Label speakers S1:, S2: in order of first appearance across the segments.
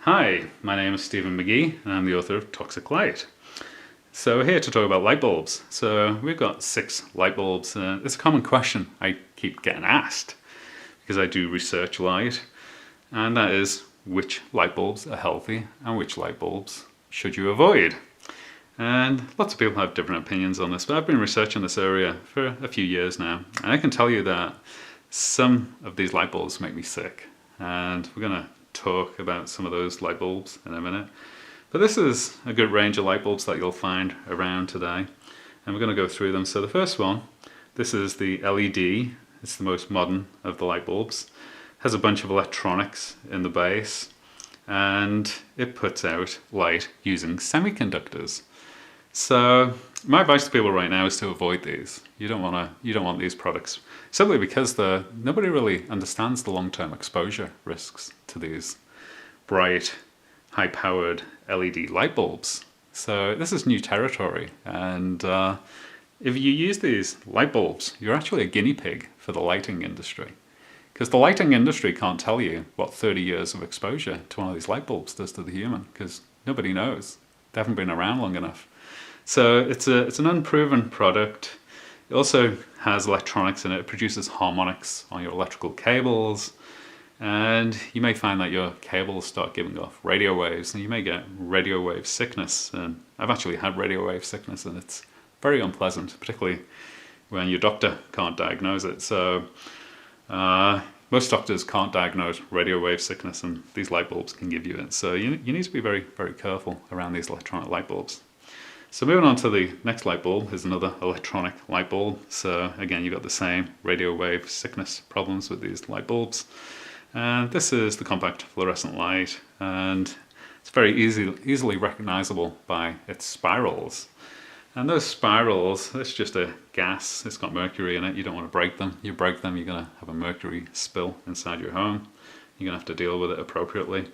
S1: Hi, my name is Stephen McGee and I'm the author of Toxic Light. So we're here to talk about light bulbs. So we've got 6 light bulbs. It's a common question I keep getting asked because I do research light, and that is which light bulbs are healthy and which light bulbs should you avoid. And lots of people have different opinions on this, but I've been researching this area for a few years now, and I can tell you that some of these light bulbs make me sick, and we're going to talk about some of those light bulbs in a minute. But this is a good range of light bulbs that you'll find around today, and we're going to go through them. So the first one, this is the LED. It's the most modern of the light bulbs. It has a bunch of electronics in the base, and it puts out light using semiconductors. So my advice to people right now is to avoid these. You don't want these products, simply because nobody really understands the long-term exposure risks to these bright, high-powered LED light bulbs. So this is new territory, and if you use these light bulbs, you're actually a guinea pig for the lighting industry, because the lighting industry can't tell you what 30 years of exposure to one of these light bulbs does to the human, because nobody knows. They haven't been around long enough. So it's an unproven product. It also has electronics in it. It produces harmonics on your electrical cables, and you may find that your cables start giving off radio waves, and you may get radio wave sickness. And I've actually had radio wave sickness, and it's very unpleasant, particularly when your doctor can't diagnose it. So most doctors can't diagnose radio wave sickness, and these light bulbs can give you it. So you need to be very, very careful around these electronic light bulbs. So moving on to the next light bulb is another electronic light bulb. So again, you've got the same radio wave sickness problems with these light bulbs. And this is the compact fluorescent light, and it's very easily recognizable by its spirals. And those spirals, it's just a gas. It's got mercury in it. You don't want to break them. You break them, you're going to have a mercury spill inside your home. You're going to have to deal with it appropriately.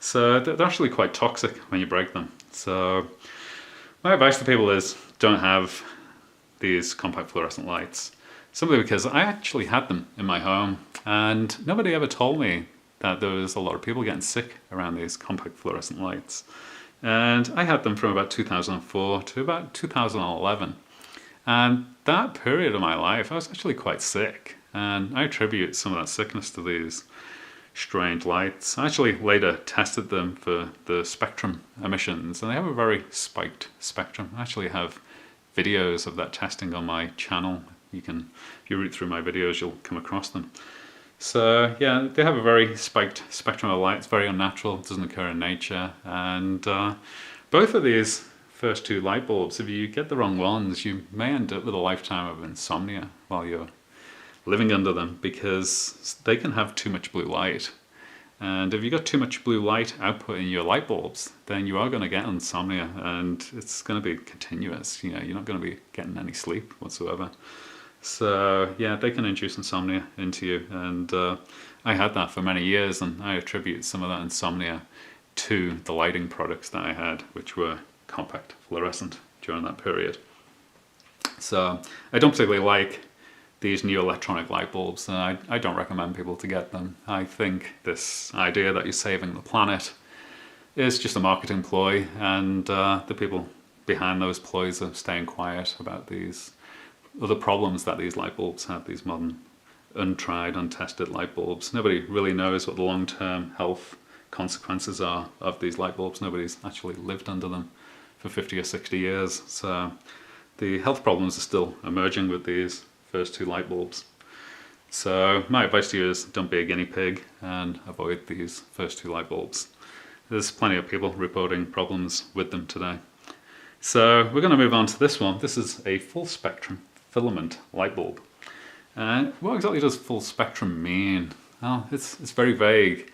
S1: So they're actually quite toxic when you break them. So my advice to people is don't have these compact fluorescent lights, simply because I actually had them in my home, and nobody ever told me that there was a lot of people getting sick around these compact fluorescent lights. And I had them from about 2004 to about 2011. And that period of my life, I was actually quite sick, and I attribute some of that sickness to these strange lights. I actually later tested them for the spectrum emissions, and they have a very spiked spectrum. I actually have videos of that testing on my channel. If you root through my videos, you'll come across them. So yeah, they have a very spiked spectrum of light. It's very unnatural. It doesn't occur in nature. And both of these first 2 light bulbs, if you get the wrong ones, you may end up with a lifetime of insomnia while you're living under them, because they can have too much blue light. And if you've got too much blue light output in your light bulbs, then you are going to get insomnia, and it's going to be continuous. You're not going to be getting any sleep whatsoever. So yeah, they can induce insomnia into you, and I had that for many years, and I attribute some of that insomnia to the lighting products that I had, which were compact fluorescent during that period. So I don't particularly like these new electronic light bulbs, and I don't recommend people to get them. I think this idea that you're saving the planet is just a marketing ploy, and the people behind those ploys are staying quiet about these other problems that these light bulbs have, these modern, untried, untested light bulbs. Nobody really knows what the long-term health consequences are of these light bulbs. Nobody's actually lived under them for 50 or 60 years. So the health problems are still emerging with these first 2 light bulbs. So my advice to you is don't be a guinea pig and avoid these first 2 light bulbs. There's plenty of people reporting problems with them today. So we're going to move on to this one. This is a full spectrum filament light bulb. And what exactly does full spectrum mean? Well, it's very vague,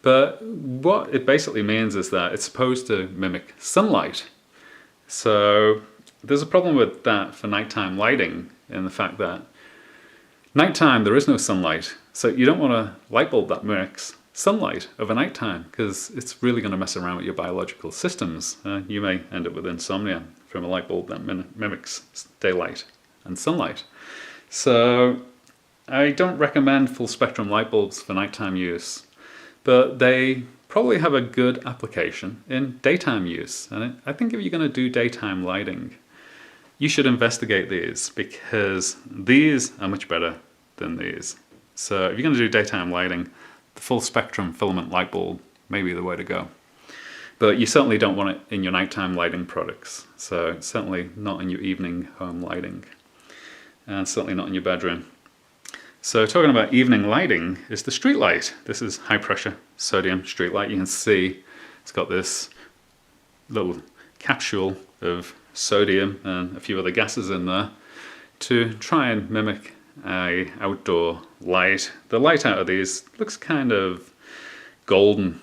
S1: but what it basically means is that it's supposed to mimic sunlight. So there's a problem with that for nighttime lighting, in the fact that nighttime there is no sunlight, so you don't want a light bulb that mimics sunlight over nighttime, because it's really going to mess around with your biological systems. You may end up with insomnia from a light bulb that mimics daylight and sunlight. So I don't recommend full spectrum light bulbs for nighttime use, but they probably have a good application in daytime use. And I think if you're going to do daytime lighting, you should investigate these, because these are much better than these. So if you're going to do daytime lighting, the full spectrum filament light bulb may be the way to go. But you certainly don't want it in your nighttime lighting products. So certainly not in your evening home lighting, and certainly not in your bedroom. So talking about evening lighting is the street light. This is high pressure sodium street light. You can see it's got this little capsule of sodium and a few other gases in there to try and mimic a outdoor light. The light out of these looks kind of golden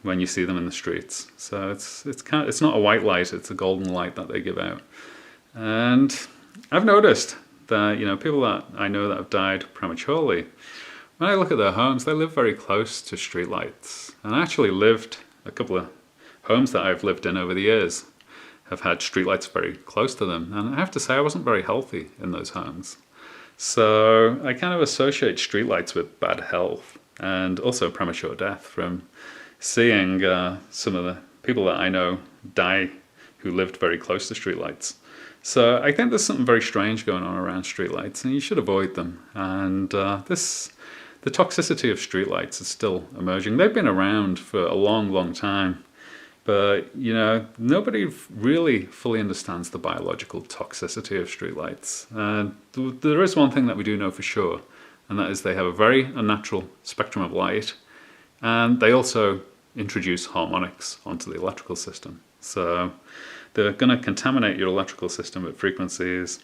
S1: when you see them in the streets. So it's not a white light, it's a golden light that they give out. And I've noticed that, you know, people that I know that have died prematurely, when I look at their homes, they live very close to streetlights. And I actually lived, a couple of homes that I've lived in over the years have had streetlights very close to them. And I have to say, I wasn't very healthy in those homes. So I kind of associate streetlights with bad health and also premature death from seeing some of the people that I know die who lived very close to streetlights. So I think there's something very strange going on around streetlights, and you should avoid them. And the toxicity of streetlights is still emerging. They've been around for a long, long time, but you know, nobody really fully understands the biological toxicity of streetlights. And there is one thing that we do know for sure, and that is they have a very unnatural spectrum of light, and they also introduce harmonics onto the electrical system. So they're going to contaminate your electrical system at frequencies,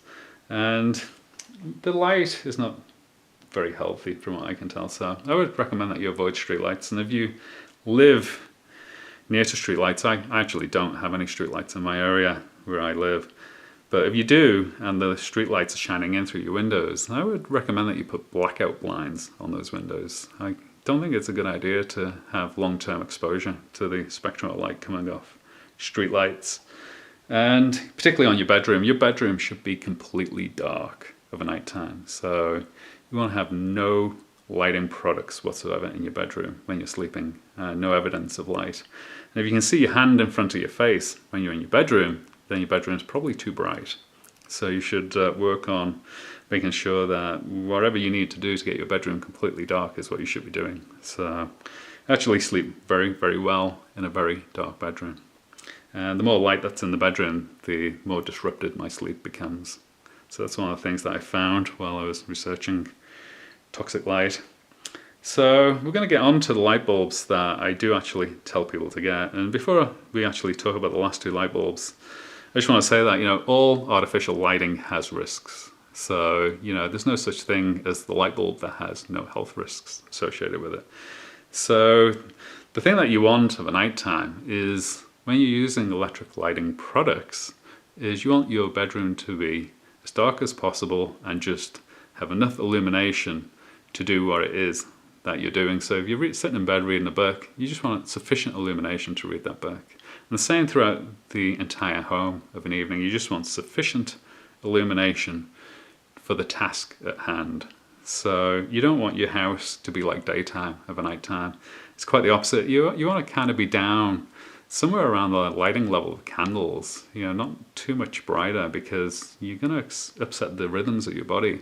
S1: and the light is not very healthy from what I can tell. So I would recommend that you avoid streetlights. And if you live near to streetlights, I actually don't have any streetlights in my area where I live, but if you do and the streetlights are shining in through your windows, I would recommend that you put blackout blinds on those windows. I don't think it's a good idea to have long-term exposure to the spectrum of light coming off streetlights. And particularly on your bedroom should be completely dark of a night time. So you want to have no lighting products whatsoever in your bedroom when you're sleeping, no evidence of light. And if you can see your hand in front of your face when you're in your bedroom, then your bedroom's probably too bright. So you should work on making sure that whatever you need to do to get your bedroom completely dark is what you should be doing. So actually sleep very, very well in a very dark bedroom. And the more light that's in the bedroom, the more disrupted my sleep becomes. So that's one of the things that I found while I was researching toxic light. So we're going to get on to the light bulbs that I do actually tell people to get. And before we actually talk about the last two light bulbs, I just want to say that, you know, all artificial lighting has risks. So, you know, there's no such thing as the light bulb that has no health risks associated with it. So the thing that you want of a nighttime is, when you're using electric lighting products, is you want your bedroom to be as dark as possible and just have enough illumination to do what it is that you're doing. So if you're sitting in bed reading a book, you just want sufficient illumination to read that book. And the same throughout the entire home of an evening. You just want sufficient illumination for the task at hand. So you don't want your house to be like daytime of a nighttime. It's quite the opposite. You want to kind of be down somewhere around the lighting level of candles, you know, not too much brighter, because you're going to upset the rhythms of your body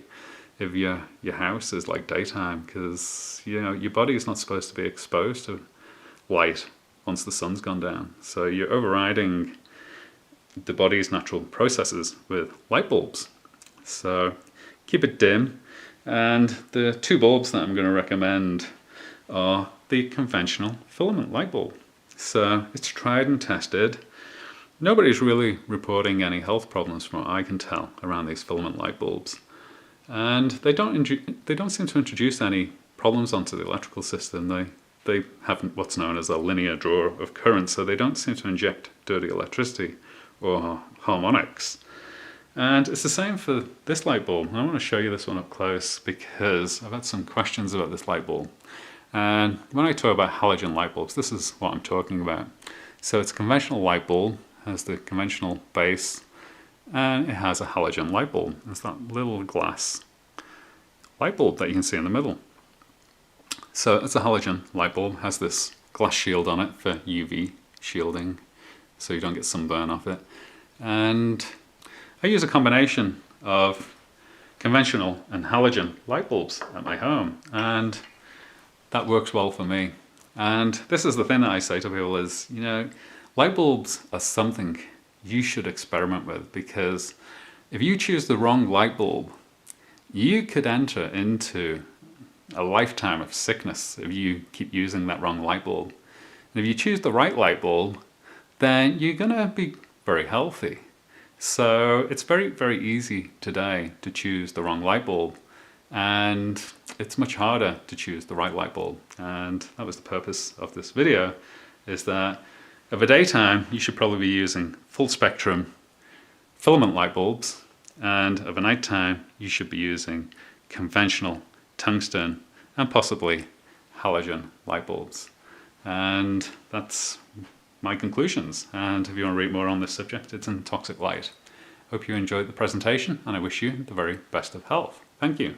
S1: if your house is like daytime, because, you know, your body is not supposed to be exposed to light once the sun's gone down. So you're overriding the body's natural processes with light bulbs. So keep it dim. And the two bulbs that I'm going to recommend are the conventional filament light bulb. So it's tried and tested. Nobody's really reporting any health problems from what I can tell around these filament light bulbs. And they don't seem to introduce any problems onto the electrical system. They have what's known as a linear draw of current, so they don't seem to inject dirty electricity or harmonics. And it's the same for this light bulb. I want to show you this one up close because I've had some questions about this light bulb. And when I talk about halogen light bulbs, this is what I'm talking about. So it's a conventional light bulb, has the conventional base, and it has a halogen light bulb. It's that little glass light bulb that you can see in the middle. So it's a halogen light bulb, has this glass shield on it for UV shielding so you don't get sunburn off it. And I use a combination of conventional and halogen light bulbs at my home, and that works well for me. And this is the thing that I say to people is, you know, light bulbs are something you should experiment with, because if you choose the wrong light bulb, you could enter into a lifetime of sickness if you keep using that wrong light bulb. And if you choose the right light bulb, then you're going to be very healthy. So it's very, very easy today to choose the wrong light bulb, and it's much harder to choose the right light bulb. And that was the purpose of this video, is that of a daytime you should probably be using full spectrum filament light bulbs, and of a nighttime you should be using conventional tungsten and possibly halogen light bulbs. And that's my conclusions. And if you want to read more on this subject, it's in Toxic Light. Hope you enjoyed the presentation, and I wish you the very best of health. Thank you.